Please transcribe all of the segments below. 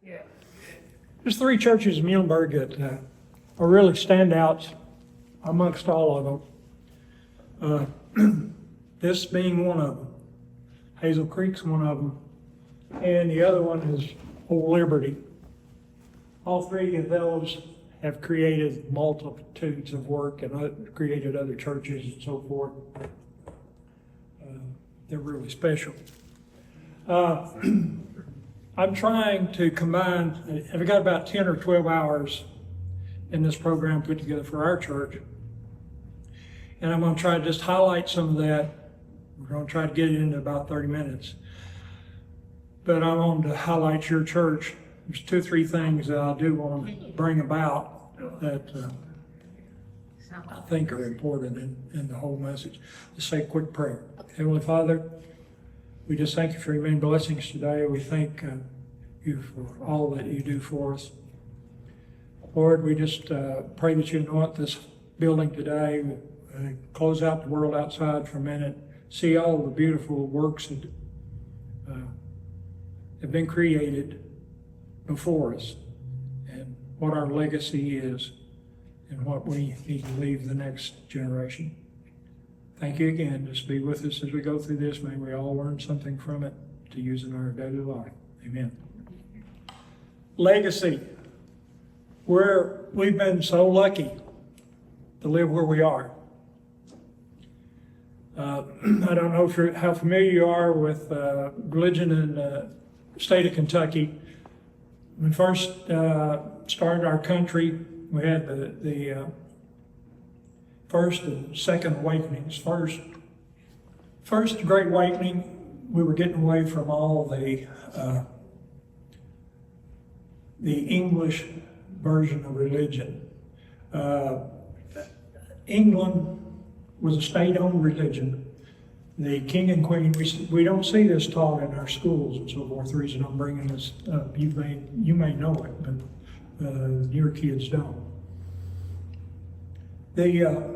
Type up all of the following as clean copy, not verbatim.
Yeah. There's three churches in Muhlenberg that are really standouts amongst all of them. This being one of them. Hazel Creek's one of them. And the other one is Old Liberty. All three of those have created multitudes of work and created other churches and so forth. They're really special. I'm trying to combine, I've got about 10 or 12 hours in this program put together for our church. And I'm going to try to just highlight some of that. We're going to try to get it into about 30 minutes. But I want to highlight your church. There's 2 or 3 things that I do want to bring about that I think are important in the whole message. Let's say a quick prayer. Heavenly Father, we just thank you for your many blessings today. We thank you for all that you do for us. Lord, we just pray that you anoint this building today. Close out the world outside for a minute. See all the beautiful works that have been created before us and what our legacy is and what we need to leave the next generation. Thank you again. Just be with us as we go through this. May we all learn something from it to use in our daily life. Amen. Legacy. We've been so lucky to live where we are. I don't know how familiar you are with religion in the state of Kentucky. When we first started our country, we had the first and second awakenings. First Great Awakening, we were getting away from all the English version of religion. England was a state-owned religion. The king and queen, we don't see this taught in our schools and so forth. The reason I'm bringing this up, you may know it, but your kids don't. The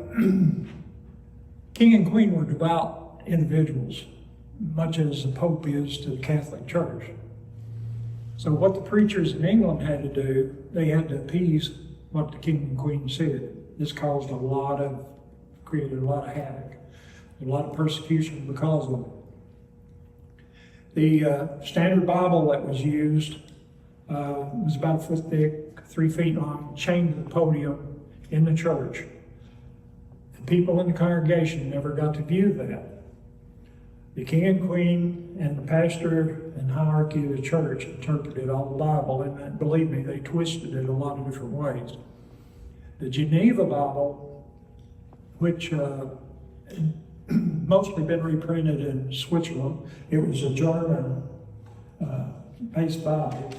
king and queen were devout individuals, much as the Pope is to the Catholic Church. So what the preachers in England had to do, they had to appease what the king and queen said. This caused created a lot of havoc, a lot of persecution because of it. The standard Bible that was used was about 1 foot thick, 3 feet long, chained to the podium in the church. The people in the congregation never got to view that. The king and queen and the pastor and hierarchy of the church interpreted all the Bible, and believe me, they twisted it a lot of different ways. The Geneva Bible, which mostly been reprinted in Switzerland. It was a German based Bible.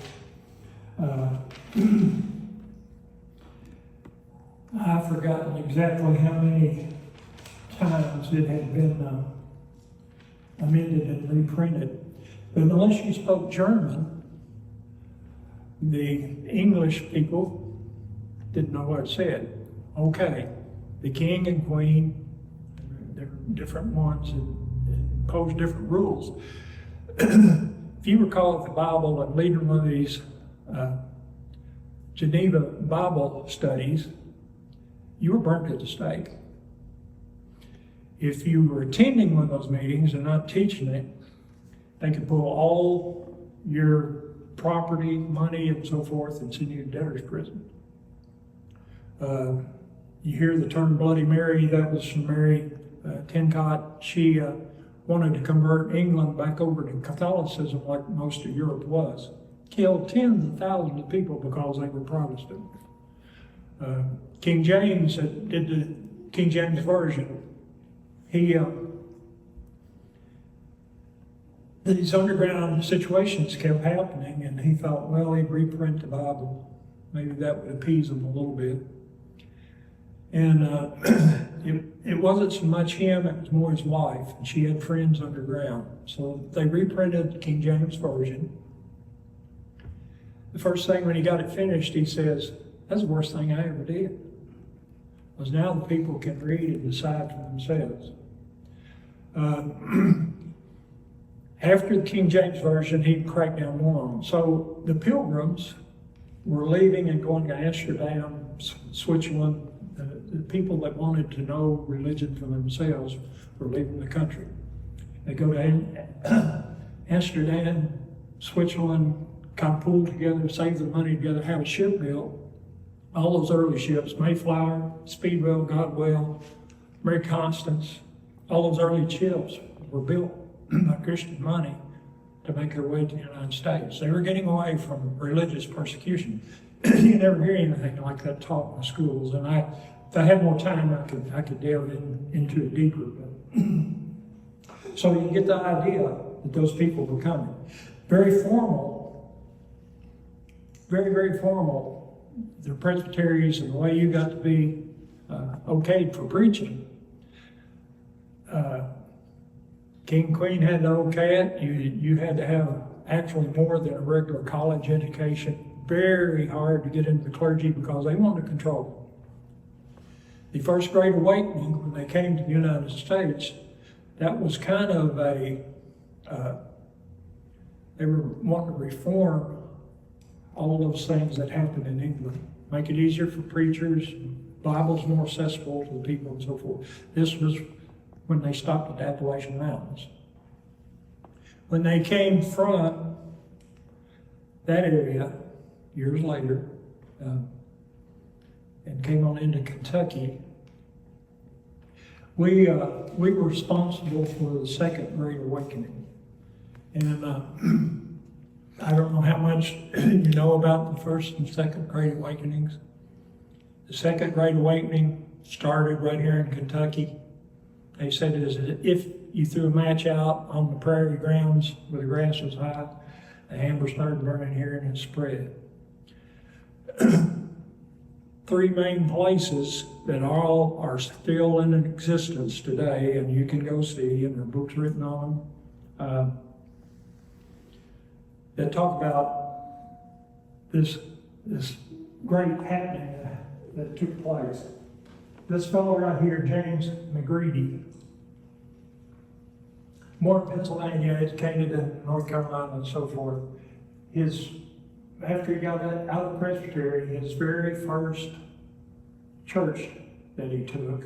I've forgotten exactly how many times it had been amended and reprinted. But unless you spoke German, the English people didn't know what it said. Okay, the king and queen, they're different ones and impose different rules. If you recall the Bible and leading one of these Geneva Bible studies, you were burnt at the stake. If you were attending one of those meetings and not teaching it, they could pull all your property, money, and so forth and send you to debtor's prison. You hear the term Bloody Mary, that was from Mary Tencott. She wanted to convert England back over to Catholicism like most of Europe was. Killed tens of thousands of people because they were Protestant. King James did the King James Version. These underground situations kept happening, and he thought, well, he'd reprint the Bible. Maybe that would appease him a little bit. And it wasn't so much him, it was more his wife. And she had friends underground. So they reprinted the King James Version. The first thing when he got it finished, he says, that's the worst thing I ever did. Because now the people can read and decide for themselves. After the King James Version, he cracked down more on them. So the Pilgrims were leaving and going to Amsterdam, Switzerland. The people that wanted to know religion for themselves were leaving the country. They go to Amsterdam, Switzerland, kind of pull together, save the money together, have a ship built. All those early ships, Mayflower, Speedwell, Godwell, Mary Constance, all those early ships were built by Christian money to make their way to the United States. They were getting away from religious persecution. You never hear anything like that taught in the schools. And if I had more time, I could delve into it deeper. But so you get the idea that those people were coming. Very formal, very, very formal. They're Presbyterians, and the way you got to be okayed for preaching. King and Queen had to okay it. You had to have actually more than a regular college education. Very hard to get into the clergy because they wanted to control. The First Great Awakening, when they came to the United States, that was kind of they were wanting to reform all those things that happened in England. Make it easier for preachers, Bibles more accessible to the people and so forth. This was when they stopped at the Appalachian Mountains. When they came from that area, years later, and came on into Kentucky, we were responsible for the Second Great Awakening. And I don't know how much you know about the First and Second Great Awakenings. The Second Great Awakening started right here in Kentucky. They said it is if you threw a match out on the prairie grounds where the grass was high, the amber started burning here and it spread. Three main places that all are still in existence today, and you can go see, and there are books written on them, that talk about this great happening that took place. This fellow right here, James McGreedy, born in Pennsylvania, educated in North Carolina and so forth. After he got out of the Presbytery, his very first church that he took,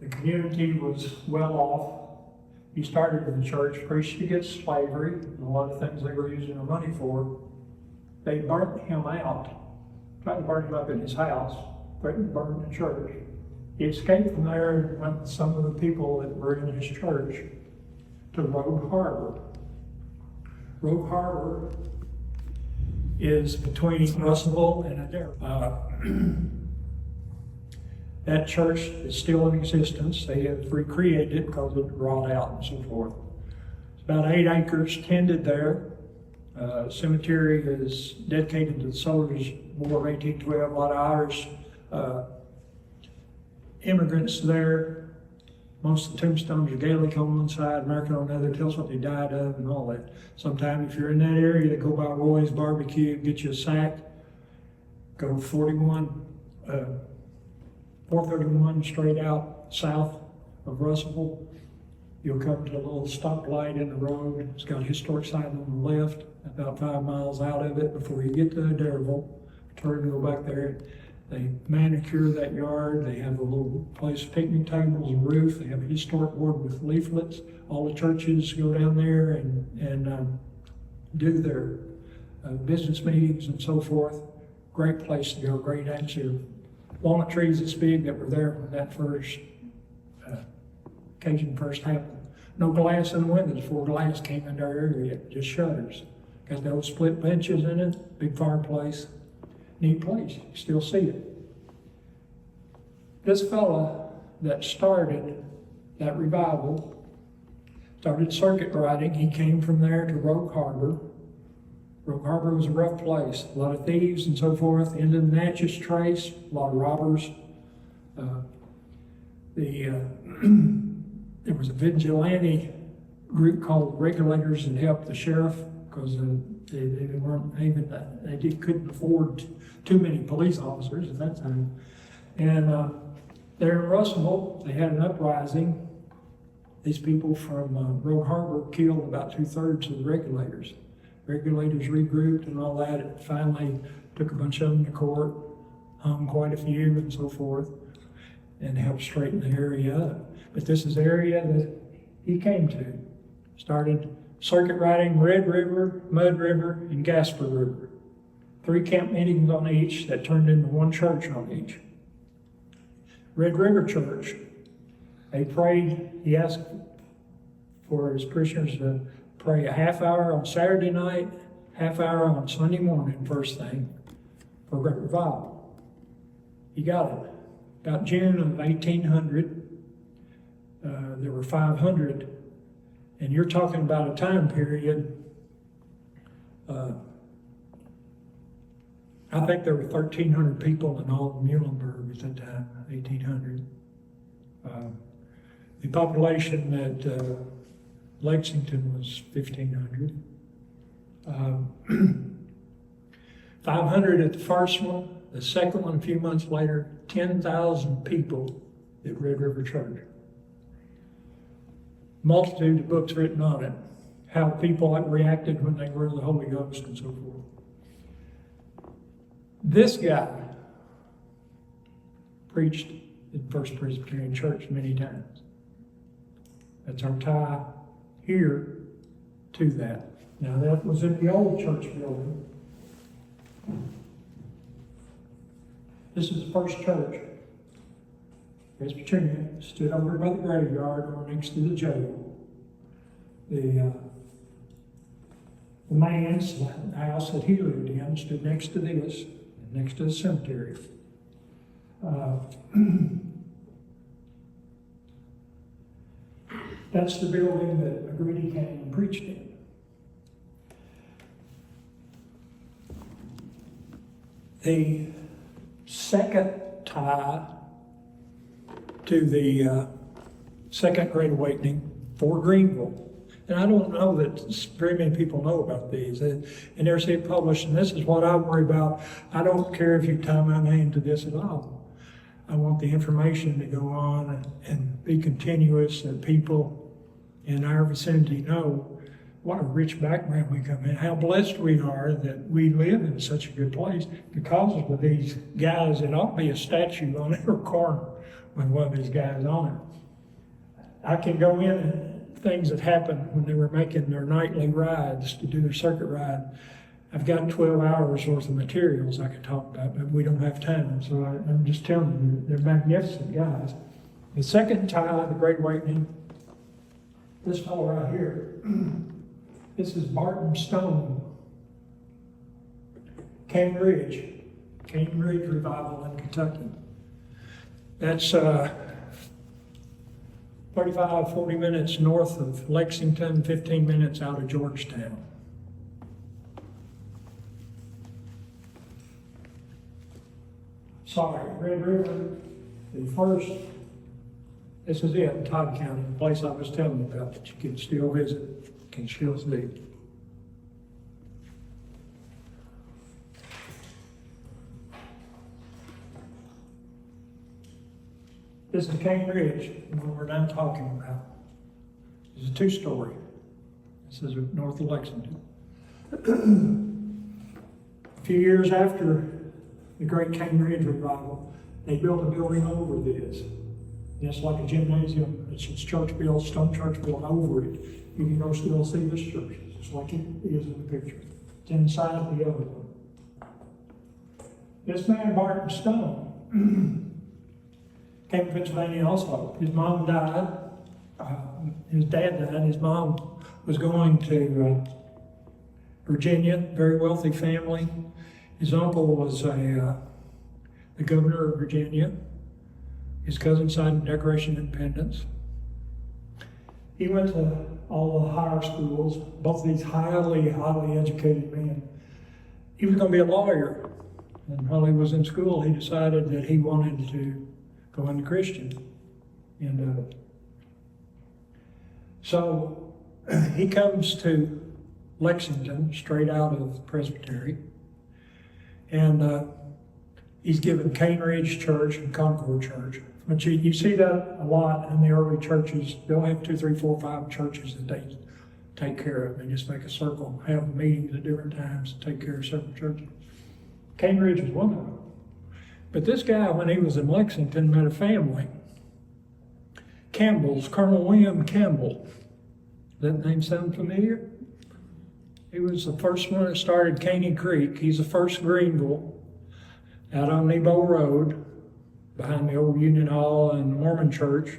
the community was well off. He started in the church, preached against slavery, and a lot of things they were using their money for. They burnt him out, tried to burn him up in his house, threatened to burn the church. He escaped from there and went with some of the people that were in his church to Rogue Harbor. Rogue Harbor is between Russellville and Adair. That church is still in existence. They have recreated it because of the wrought out and so forth. It's about 8 acres tended there. Cemetery is dedicated to the Soldiers' War of 1812. A lot of Irish immigrants there. Most of the tombstones are Gaelic on one side, American on the other. Tells what they died of and all that. Sometime if you're in that area, they go by Roy's Barbecue, get you a sack, go 431 straight out south of Russellville. You'll come to a little stoplight in the road. It's got a historic sign on the left, about 5 miles out of it before you get to Adairville. Turn and go back there. They manicure that yard. They have a little place, picnic tables, and roof. They have a historic board with leaflets. All the churches go down there and do their business meetings and so forth. Great place to go, great atmosphere. Walnut trees this big that were there when that occasion first happened. No glass in the windows before glass came into our area, just shutters. Got those split benches in it, big fireplace. Neat place, you still see it. This fella that started that revival, started circuit riding. He came from there to Rogue Harbor. Rogue Harbor was a rough place, a lot of thieves and so forth. Into the Natchez Trace, a lot of robbers. There was a vigilante group called Regulators that helped the sheriff because they couldn't afford too many police officers at that time. And there in Russellville, they had an uprising. these people from Rogue Harbor killed about 2/3 of the regulators. Regulators regrouped and all that. It finally took a bunch of them to court, hung quite a few and so forth, and helped straighten the area up. But this is the area that he came to. Started circuit riding Red River, Mud River, and Gasper River. 3 camp meetings on each that turned into 1 church on each. Red River Church, they prayed, he asked for his parishioners to pray a half hour on Saturday night, half hour on Sunday morning, first thing, for great revival. He got it. About June of 1800, there were 500, and you're talking about a time period, I think there were 1,300 people in all of Muhlenberg at that time, 1800. The population at Lexington was 1,500. 500 at the first one. The second one, a few months later, 10,000 people at Red River Church. Multitude of books written on it, how people reacted when they were the Holy Ghost and so forth. This guy preached at First Presbyterian Church many times. That's our tie here to that. Now that was in the old church building. This is the first church. Presbyterian stood over by the graveyard or next to the jail. The man's house that he lived in stood next to this, next to the cemetery. That's the building that McGreedy came and preached in. The second tie to the Second Great Awakening for Greenville. And I don't know that very many people know about these. And they're saying published, and this is what I worry about. I don't care if you tie my name to this at all. I want the information to go on and be continuous, that people in our vicinity know what a rich background we come in, how blessed we are that we live in such a good place because of these guys. It ought to be a statue on every corner with one of these guys on it. I can go in and things that happened when they were making their nightly rides to do their circuit ride. I've got 12 hours worth of materials I could talk about, but we don't have time. So I'm just telling you, they're magnificent guys. The second tie, the Great Awakening, this fellow right here, this is Barton Stone, Cane Ridge Revival in Kentucky. That's 35, 40 minutes north of Lexington, 15 minutes out of Georgetown. Sorry, Red River, the first, this is it, Todd County, the place I was telling you about that you can still visit, can still see. This is Cane Ridge, what we're now talking about. This is a 2-story. This is north of Lexington. A few years after the Great Cane Ridge Revival, they built a building over this. It's like a gymnasium. It's church built, stone church built over it. You can go still see this church. It's like it is in the picture. It's inside the other one. This man, Barton Stone, came to Pennsylvania also. His mom died. His dad died. His mom was going to Virginia, very wealthy family. His uncle was the governor of Virginia. His cousin signed the Declaration of Independence. He went to all the higher schools, both of these highly educated men. He was going to be a lawyer. And while he was in school, he decided that he wanted to go into Christian. And so he comes to Lexington, straight out of Presbytery. And he's given Cane Ridge Church and Concord Church But you see that a lot in the early churches. They'll have 2, 3, 4, 5 churches that they take care of. They just make a circle, have meetings at different times, take care of several churches. Cane Ridge was one of them. But this guy, when he was in Lexington, met a family. Campbell's, Colonel William Campbell. Does that name sound familiar? He was the first one that started Caney Creek. He's the first Greenville out on Nebo Road, behind the old Union Hall and the Mormon Church.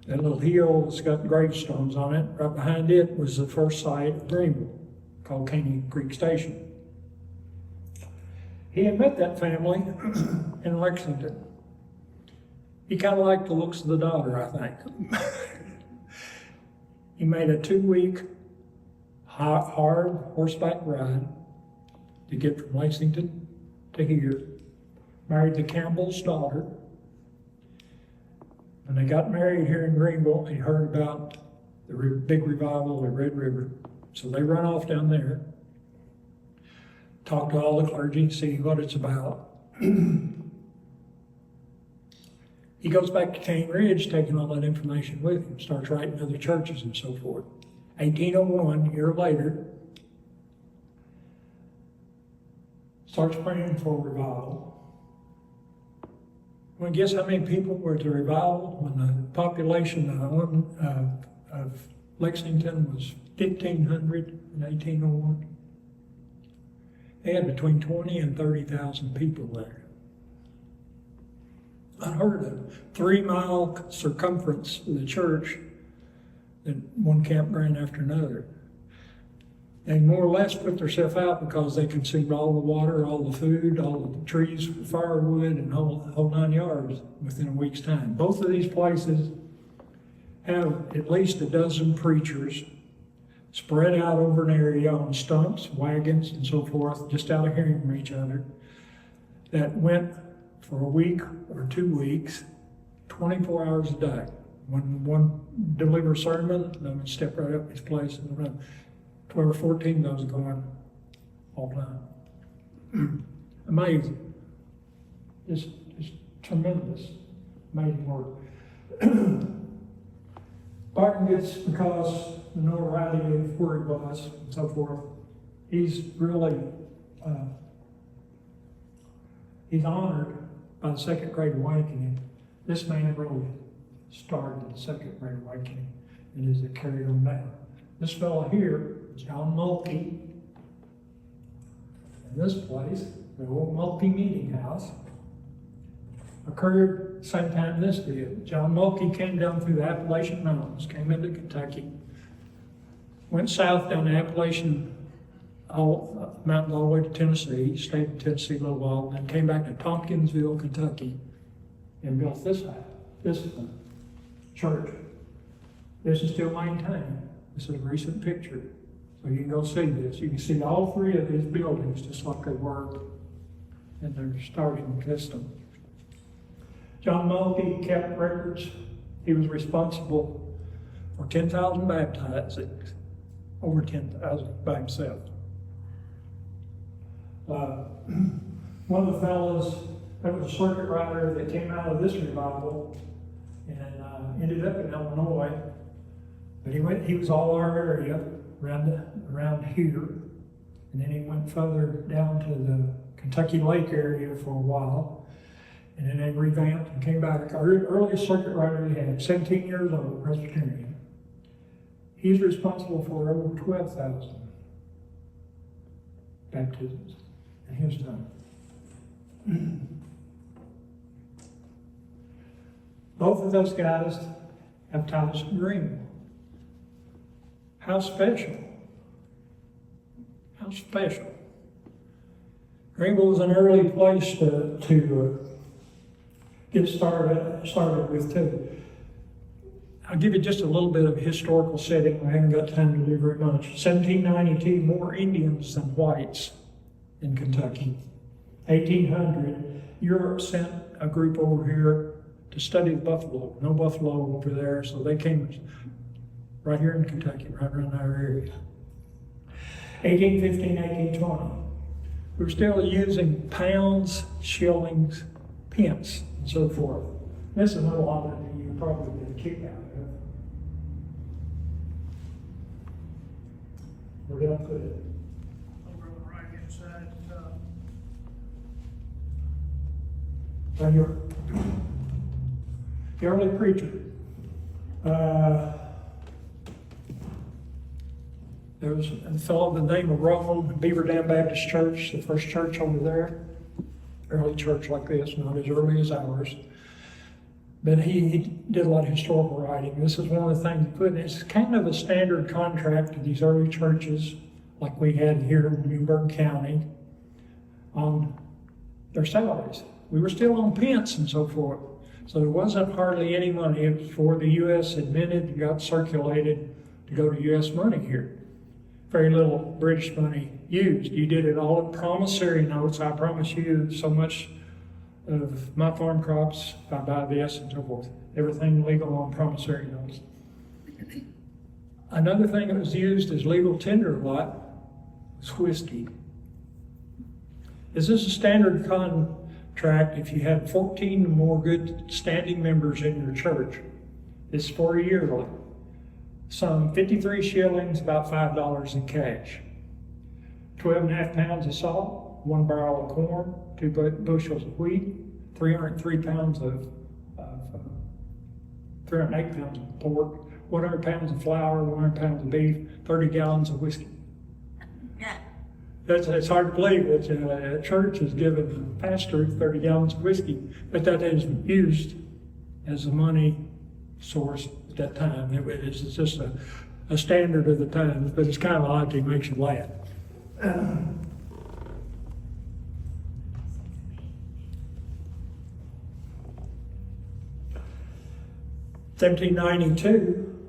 That little hill that's got gravestones on it, right behind it was the first site of Greenville, called Caney Creek Station. He had met that family in Lexington. He kind of liked the looks of the daughter, I think. He made a 2-week hard horseback ride to get from Lexington to here. Married the Campbell's daughter. When they got married here in Greenville, he heard about the big revival of the Red River. So they run off down there, talk to all the clergy, see what it's about. He goes back to Cane Ridge, taking all that information with him, starts writing to other churches and so forth. 1801, a year later, starts praying for revival. Well, guess how many people were at the revival when the population of Lexington was 1,500 in 1801? They had between 20 and 30,000 people there. Unheard of. 3-mile circumference of the church, and one campground after another. They more or less put themselves out because they consumed all the water, all the food, all the trees, firewood, and whole 9 yards within a week's time. Both of these places have at least a dozen preachers spread out over an area on stumps, wagons, and so forth, just out of hearing from each other, that went for a week or 2 weeks, 24 hours a day. When one deliver a sermon, they would step right up his place and run. 12 or 14 of those going all the time. Amazing. Just tremendous, amazing work. Barton gets, because the notoriety of where he was and so forth, he's really, he's honored by the Second Great Awakening. This man really started the Second Great Awakening, and as it carried on down. This fellow here, John Mulkey, in this place, the old Mulkey Meeting House, occurred same time this did. John Mulkey came down through the Appalachian Mountains, came into Kentucky, went south down the Appalachian mountains all the way to Tennessee, stayed in Tennessee a little while, then came back to Tompkinsville, Kentucky, and built this house, this church. This is still maintained. This is a recent picture. So you can go see this. You can see all 3 of these buildings just like they were in their starting system. John Mulkey kept records. He was responsible for 10,000 baptizings, over 10,000 by himself. One of the fellows, that was a circuit rider that came out of this revival and ended up in Illinois. But he was all our area around here, and then he went further down to the Kentucky Lake area for a while, and then they revamped and came back. Our earliest circuit rider he had, 17 years old, Presbyterian. He's responsible for over 12,000 baptisms in his time. Both of those guys have ties to Greenville. How special. How special. Greenville was an early place to get started with too. I'll give you just a little bit of a historical setting. I haven't got time to do very much. 1792, more Indians than whites in Kentucky. 1800, Europe sent a group over here to study the buffalo. No buffalo over there, so they came right here in Kentucky, right around our area. 1815, 1820. We were still using pounds, shillings, pence, and so forth. This is a little odd that you probably get a kick out of. Where did I put it? Over on the right hand side at the top. Right here. The early preacher. There was a fellow by the name of Rome, Beaver Dam Baptist Church, the first church over there. Early church like this, not as early as ours. But he did a lot of historical writing. This is one of the things he put in. It's kind of a standard contract to these early churches, like we had here in Muhlenberg County, on their salaries. We were still on pence and so forth. So there wasn't hardly any money. It was before the U.S. admitted and got circulated to go to U.S. money here. Very little British money used. You did it all in promissory notes. I promise you so much of my farm crops, if I buy this and so forth. Everything legal on promissory notes. Another thing that was used as legal tender a lot was whiskey. This is a standard contract if you had 14 or more good standing members in your church. It's for a yearly. Some 53 shillings, about $5 in cash. 12.5 pounds of salt, 1 barrel of corn, 2 bushels of wheat, 303 pounds of 308 pounds of pork, 100 pounds of flour, 100 pounds of beef, 30 gallons of whiskey. Yeah. It's hard to believe that a church is giving a pastor 30 gallons of whiskey, but that is used as a money source at that time. It's just a standard of the times, but it's kind of odd. It makes you laugh. 1792,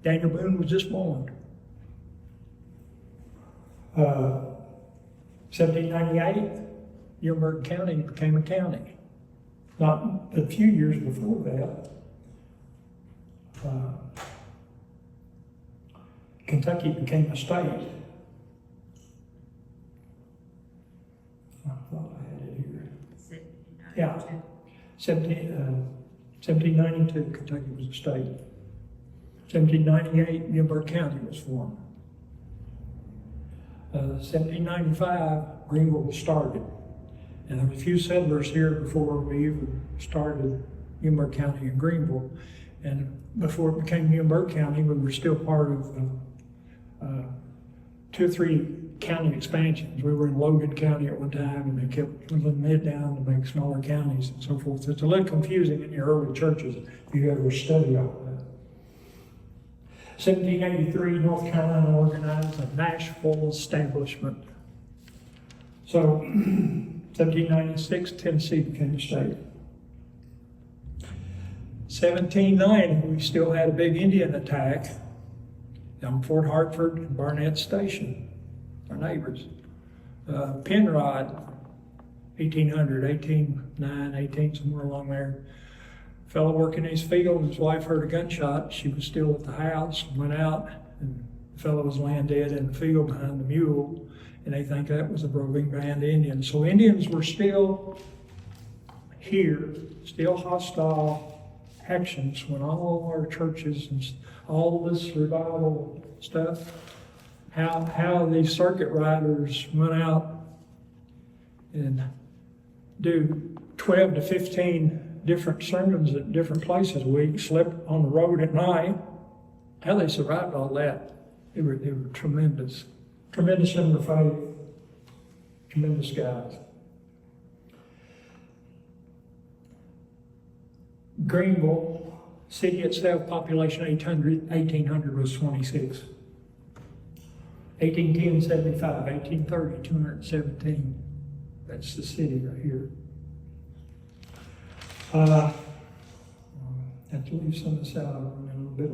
Daniel Boone was just born. 1798, Muhlenberg County became a county. Not a few years before that, Kentucky became a state. I thought I had it here. Yeah. 1792, Kentucky was a state. 1798, Muhlenberg County was formed. 1795, Greenville was started. And there were a few settlers here before we even started Muhlenberg County and Greenville. And before it became Muhlenberg County, we were still part of 2 or 3 county expansions. We were in Logan County at one time, and they kept whittling it down to make smaller counties and so forth. So it's a little confusing in your early churches if you ever study all that. 1783, North Carolina organized a Nashville establishment. So 1796, Tennessee became a state. 1790, we still had a big Indian attack on Fort Hartford and Barnett Station, our neighbors. Penrod, 1800, 1809, 18, somewhere along there. Fellow working in his field, his wife heard a gunshot. She was still at the house, went out, and the fellow was laying dead in the field behind the mule, and they think that was a roving band of Indians. So Indians were still here, still hostile actions when all our churches and all this revival stuff, how these circuit riders went out and do 12 to 15 different sermons at different places a week, slept on the road at night. How they survived all that, they were tremendous. Tremendous in their faith, tremendous guys. Greenville, city itself, population 1800 was 26. 1810, 75, 1830, 217. That's the city right here. Have to leave some of this out, I'm running a little bit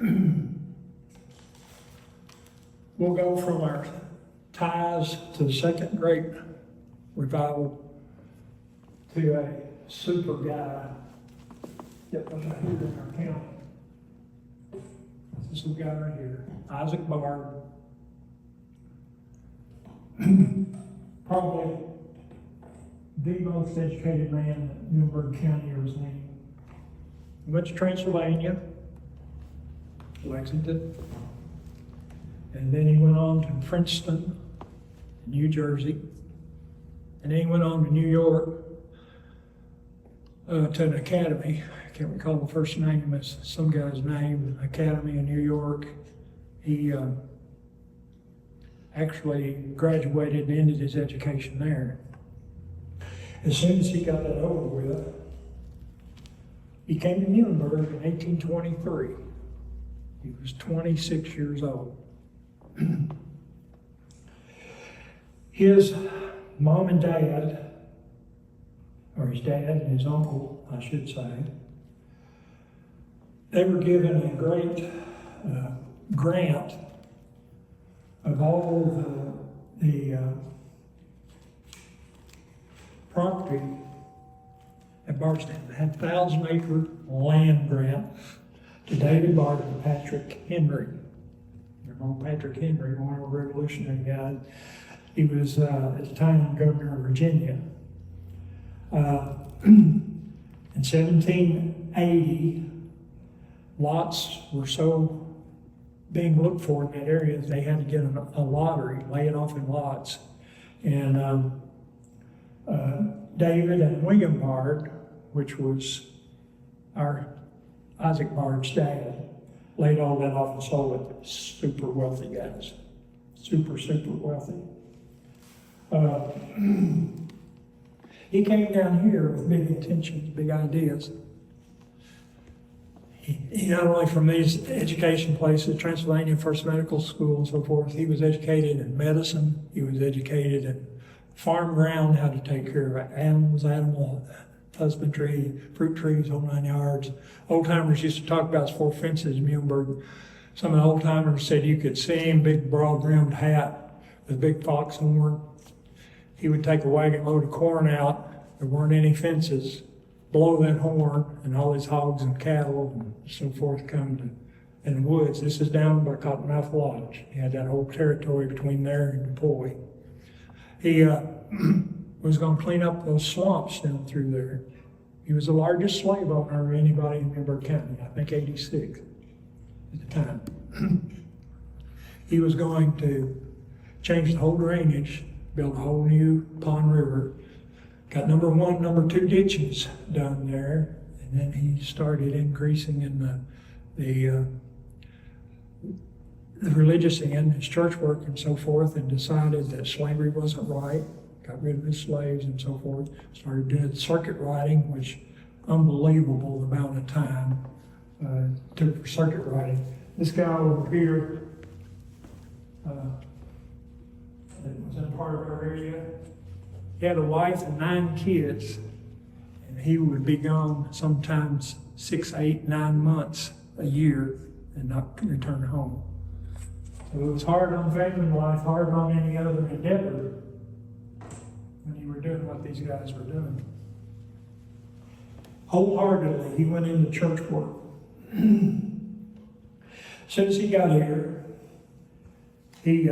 late. We'll go from our ties to the second great revival to a super guy that was right here in our county. This is the guy right here, Isaac Bard. Probably the most educated man that Muhlenberg County ever seen. He went to Transylvania, Lexington, and then he went on to Princeton, New Jersey, and then he went on to New York to an academy. I can't recall the first name. It's some guy's name, Academy in New York. He actually graduated and ended his education there. As soon as he got that over with, he came to Muhlenberg in 1823. He was 26 years old. His mom and dad, or his dad and his uncle, I should say, they were given a great grant of all the property at Bardstown. They had 1,000-acre land grant to David Bard and Patrick Henry. Remember Patrick Henry, one of the revolutionary guys. He was at the time governor of Virginia. In 1780, lots were so being looked for in that area, they had to get a lottery, lay it off in lots. And David and William Bard, which was our Isaac Bard's dad, laid all that off and sold it. Super wealthy guys. Super wealthy. He came down here with big intentions, big ideas. He not only from these education places, Transylvania First Medical School and so forth, he was educated in medicine, he was educated in farm ground, how to take care of animals, animal husbandry, fruit trees, whole 9 yards. Old timers used to talk about his 4 fences in Muhlenberg. Some of the old timers said you could see him, big broad brimmed hat with a big foxhorn. He would take a wagon load of corn out, there weren't any fences, blow that horn, and all his hogs and cattle and so forth come to, in the woods. This is down by Cottonmouth Lodge. He had that whole territory between there and DuPois. He was going to clean up those swamps down through there. He was the largest slave owner of anybody in Muhlenberg County, I think 86 at the time. He was going to change the whole drainage, build a whole new pond river, got number 1, number 2 ditches done there, and then he started increasing in the religious end, his church work and so forth, and decided that slavery wasn't right, got rid of his slaves and so forth, started doing circuit riding, which unbelievable the amount of time took for circuit riding. This guy over here, that was in part of our area, he had a wife and 9 kids, and he would be gone sometimes 6, 8, 9 months a year and not return home. So it was hard on family life, hard on any other endeavor when you were doing what these guys were doing. Wholeheartedly, he went into church work. As soon as he got here, he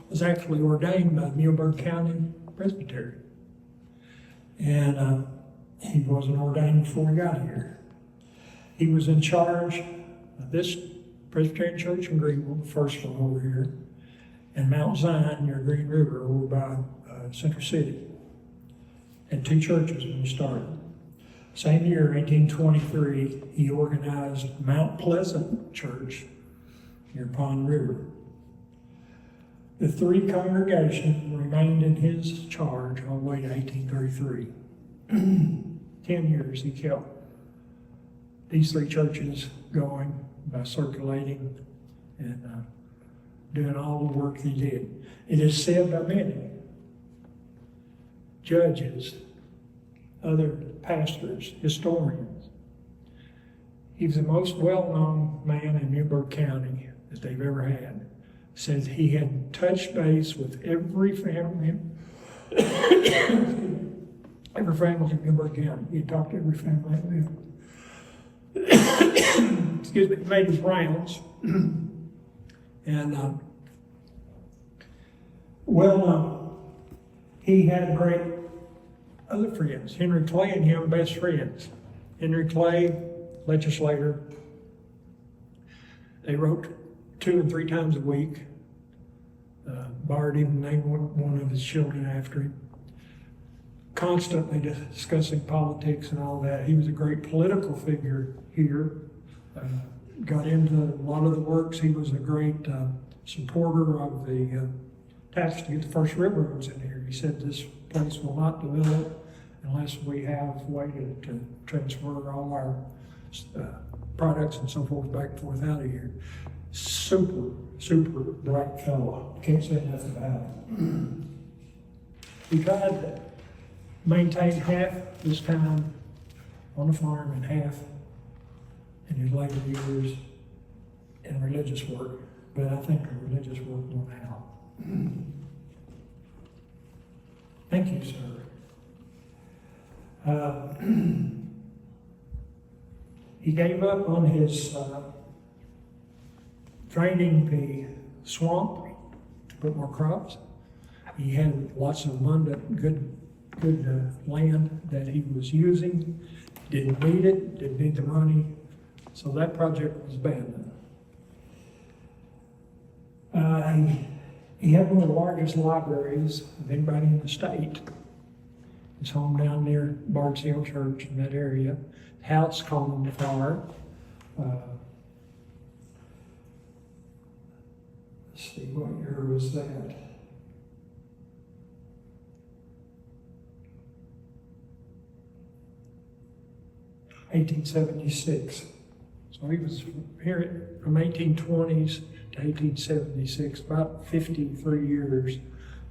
was actually ordained by the Muhlenberg County Presbytery. And he wasn't ordained before he got here. He was in charge of this Presbyterian church in Greenville, the first one over here, and Mount Zion near Green River over by Center City. And 2 churches when he started. Same year, 1823, he organized Mount Pleasant Church near Pond River. The 3 congregations remained in his charge all the way to 1833. 10 years he kept these 3 churches going by circulating and doing all the work he did. It is said by many judges, other pastors, historians, he's the most well-known man in Muhlenberg County that they've ever had. Says he had touched base with every family, every family in Muhlenberg County. He talked to every family that lived. Excuse me, he made his rounds. And, he had great other friends. Henry Clay and him, best friends. Henry Clay, legislator. They wrote 2 and 3 times a week. Bard even named one of his children after him. Constantly discussing politics and all that. He was a great political figure here. Got into a lot of the works. He was a great supporter of the tax to get the first railroads in here. He said this place will not develop unless we have a way to transfer all our products and so forth back and forth out of here. Super, super bright fellow. Can't say nothing about it. He tried to maintain half his time on the farm and half in his later years in religious work. But I think the religious work won out. Thank you, sir. He gave up on his draining the swamp to put more crops. He had lots of abundant, good land that he was using. Didn't need it, didn't need the money, so that project was abandoned. He had one of the largest libraries of anybody in the state. His home down near Bard's Hill Church in that area. House caught on fire. Let's see, what year was that? (1876). So he was here from 1820s to 1876, about 53 years.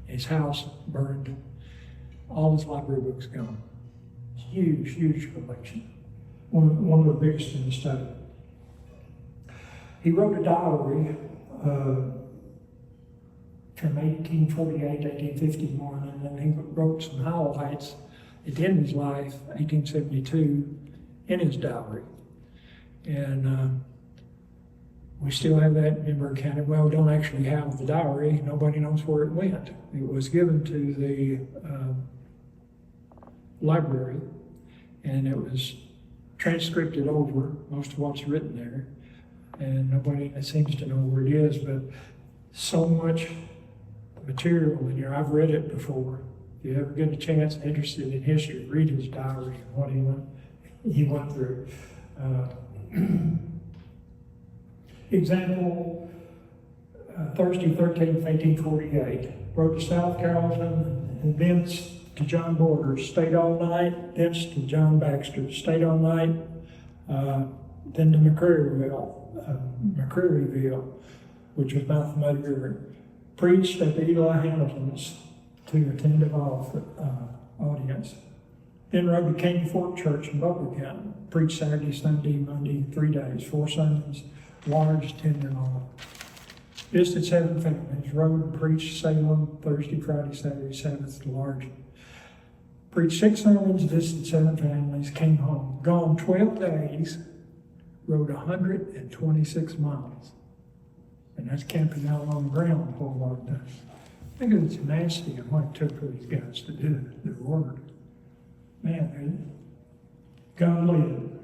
His house burned, all his library books gone. Huge, huge collection. One of the biggest in the state. He wrote a diary from 1848 to 1851, and then he wrote some highlights at the end of his life, 1872, in his diary. And we still have that in Muhlenberg County. Well, we don't actually have the diary. Nobody knows where it went. It was given to the library, and it was transcribed over, most of what's written there. And nobody seems to know where it is, but so much material in here. I've read it before. If you ever get a chance, interested in history, read his diary and what he went through. Example, Thursday 13th, 1848, rode to South Carrollton and thence to John Borders, stayed all night, thence to John Baxter, stayed all night, then to McCrearyville, which was mouth of Muddy River, preached at the Eli Hamilton's to a attentive audience. Then rode to Caney Fork Church in Butler County, preached Saturday, Sunday, Monday, 3 days, 4 Sundays, large tenderloin. Visited 7 families, rode and preached Salem Thursday, Friday, Saturday, Sabbath, large. Preached 6 sermons, visited 7 families, came home. Gone 12 days, rode 126 miles. And that's camping out on the ground a whole lot of times. Think of the tenacity of what it took for these guys to do their work. Man, God lived.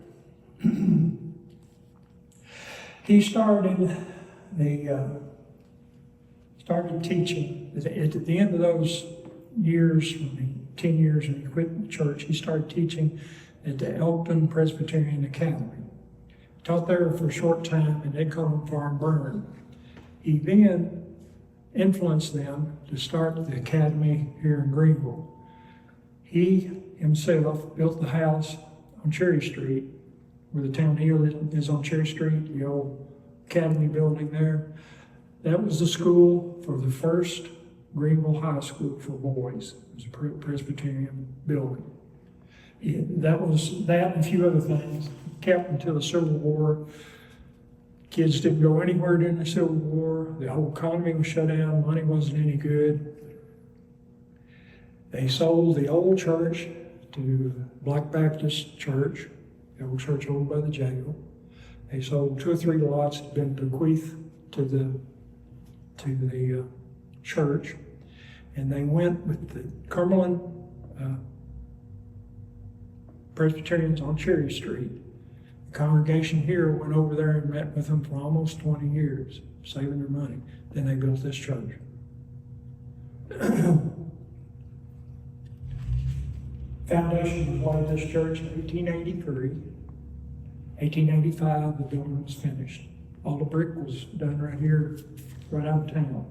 He started teaching. At the end of those years, 10 years when he quit the church, he started teaching at the Elton Presbyterian Academy. Taught there for a short time, and they called him Farm Burner. He then influenced them to start the academy here in Greenville. He himself built the house on Cherry Street, where the town hill is on Cherry Street, the old academy building there. That was the school for the first Greenville High School for boys. It was a Presbyterian building. That was that and a few other things. Kept until the Civil War. Kids didn't go anywhere during the Civil War. The whole economy was shut down. Money wasn't any good. They sold the old church to Black Baptist Church, the old church owned by the jail. They sold 2 or 3 lots that had been bequeathed to the church, and they went with the Cumberland Presbyterians on Cherry Street. The congregation here went over there and met with them for almost 20 years, saving their money. Then they built this church. Foundation was laid this church in 1883. 1885, the building was finished. All the brick was done right here, right out of town,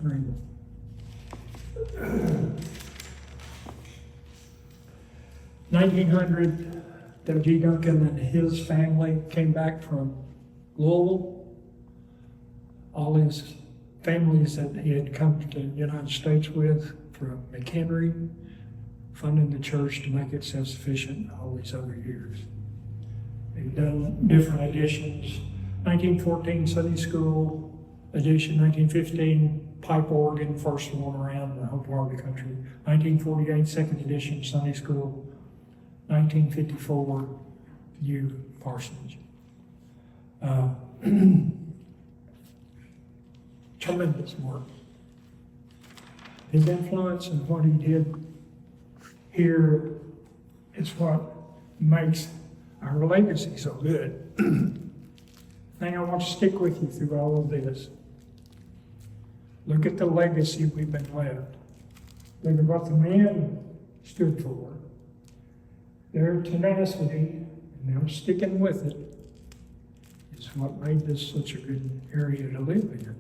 Greenville. 1900, W.G. Duncan and his family came back from Louisville. All his families that he had come to the United States with from McHenry, funding the church to make it self-sufficient all these other years. They've done different editions. 1914 Sunday School edition, 1915 pipe organ, first one around the whole part of the country. 1948 second edition Sunday School. 1954 new parsonage. Tremendous work. His influence and what he did here is what makes our legacy so good. Thing I want to stick with you through all of this. Look at the legacy we've been left. Look at what the men stood for. Their tenacity and them sticking with it is what made this such a good area to live in.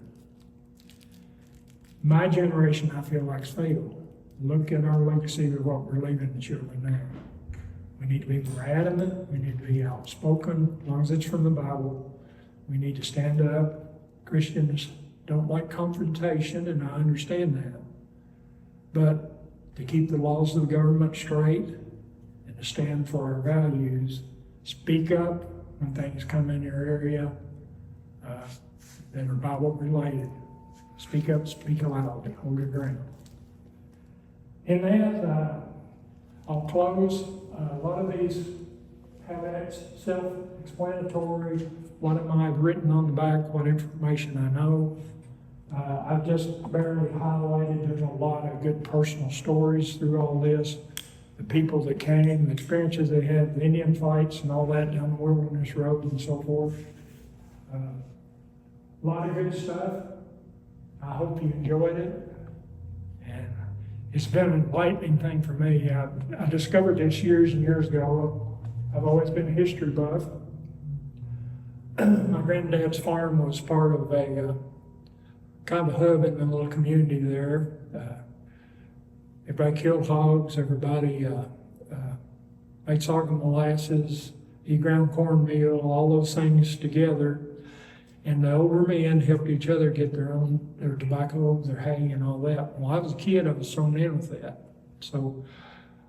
My generation, I feel like, failed. Look at our legacy of what we're leaving the children now. We need to be more adamant. We need to be outspoken, as long as it's from the Bible. We need to stand up. Christians don't like confrontation, and I understand that. But to keep the laws of the government straight and to stand for our values, speak up when things come in your area that are Bible related. Speak up, speak aloud, and hold your ground. In that, I'll close. A lot of these have that self-explanatory. What am I written on the back? What information I know? I've just barely highlighted. There's a lot of good personal stories through all this. The people that came, the experiences they had, the Indian fights and all that down the Wilderness Road and so forth. A lot of good stuff. I hope you enjoyed it. And it's been an enlightening thing for me. I discovered this years and years ago. I've always been a history buff. My granddad's farm was part of a kind of a hub in the little community there. Everybody killed hogs, everybody made sorghum molasses, he ground cornmeal, all those things together. And the older men helped each other get their tobacco, their hay, and all that. When I was a kid, I was thrown in with that. So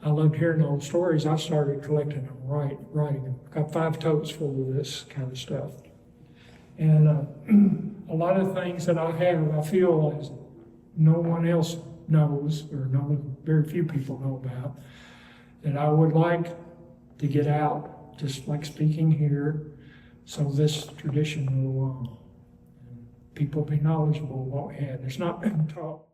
I loved hearing those stories. I started collecting them, writing them. Got 5 totes full of this kind of stuff. And a lot of things that I have, I feel as no one else knows, or very few people know about, that I would like to get out, just like speaking here, so this tradition will go on. People be knowledgeable of what we had. There's not been taught.